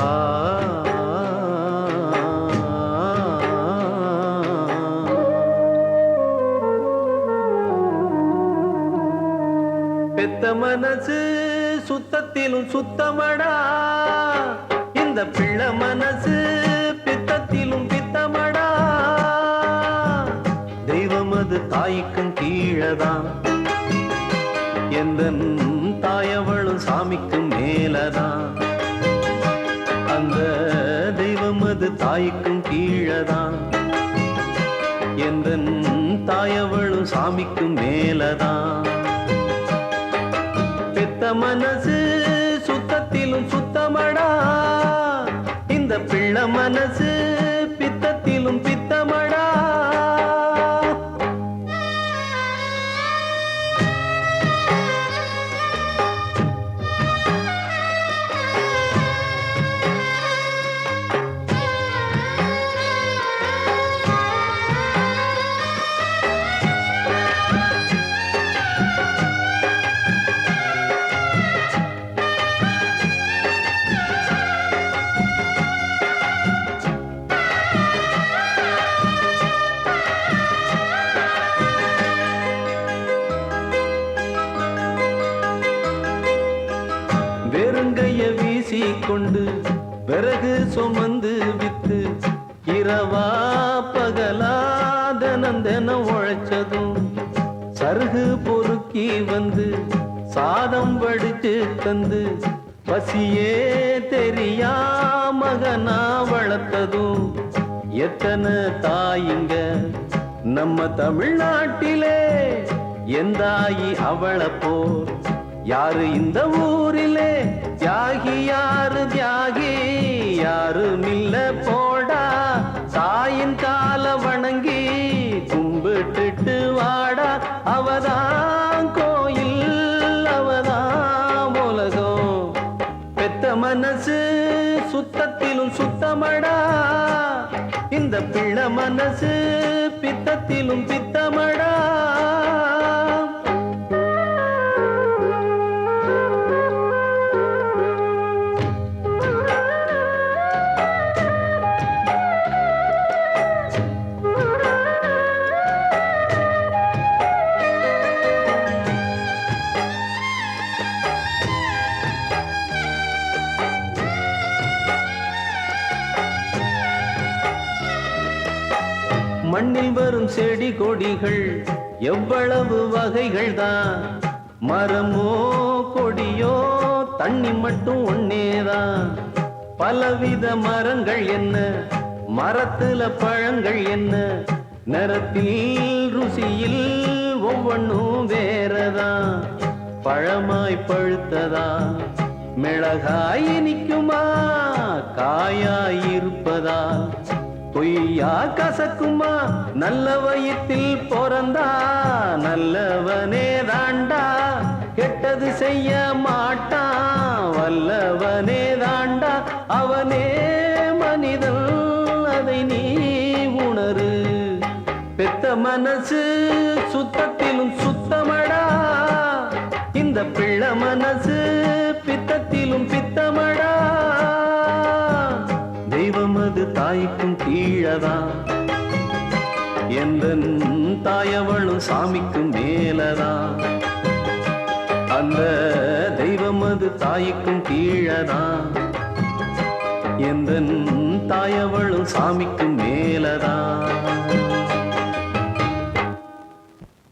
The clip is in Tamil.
ஆ பெத்த மனசு சுத்தத்திலும் சுத்தமடா, இந்த பிள்ளை மனசு பித்தத்திலும் பித்தமடா. தெய்வம் அது தாய்க்கும் கீழதான், எந்த தாயவளும் சாமிக்கும் மேலதான். அந்த தெய்வம் அது தாய்க்கும் கீழதான், எந்த தாயவளும் சாமிக்கும் மேலதான். பெத்த மனசு சுத்தத்திலும் சுத்தமடா, இந்த பிள்ளை மனசு பித்தத்திலும் பித்தமடா. வெறுங்கைய வீசி கொண்டு விறகு சுமந்து வித்து இரவா பகலா தினம் தினம் உழைச்சதும், சருகு பொறுக்கி வந்து சாதம் வடிச்சு தந்து பசியே தெரியா மகனா வளர்த்ததும், எத்தனை தாயிங்க நம்ம தமிழ்நாட்டிலே, எந்தாயி அவளை போர் யாரு இந்த ஊரிலே. தியாகி யாரு தியாகி யாரும் இல்ல போடா, தாயின் கால வணங்கி கும்பிட்டுட்டு வாடா. அவதான் கோயில் அவதான் உலகம், பெத்த மனசு சுத்தத்திலும் சுத்தமடா, இந்த பிள்ளை மனசு பித்தத்திலும் பித்தமடா. மண்ணில் வரும் செடி கொடிகள் எவ்வளவு வகைகள் தான், மரமோ கொடியோ தண்ணி மட்டும் ஒன்னேதான். பலவித மரங்கள் என்ன, மரத்துல பழங்கள் என்ன, நிறத்தில் ருசியில் ஒவ்வொன்றும் வேறதான். பழமாய் பழுத்ததா மிளகாய் இனிக்குமா, காயாய் இருப்பதா பொய்யா கசக்குமா. நல்ல வயிற்றில் பிறந்தா நல்லவனே தாண்டா, கெட்டது செய்ய மாட்டான் வல்லவனே தாண்டா. அவனே மனிதன் அதை நீ உணரு, பெத்த மனசு சுத்தத்திலும் சுத்தமடா, இந்த பிள்ளை மனசு பித்தத்திலும் பித்தமடா. தெய்வம் அது தாய்க்கும் கீழதான், எந்த தாயவளும் சாமிக்கும் மேலதான். அந்த தெய்வம் அது தாய்க்கும் கீழதான், எந்த தாயவளும் சாமிக்கும் மேலதான்.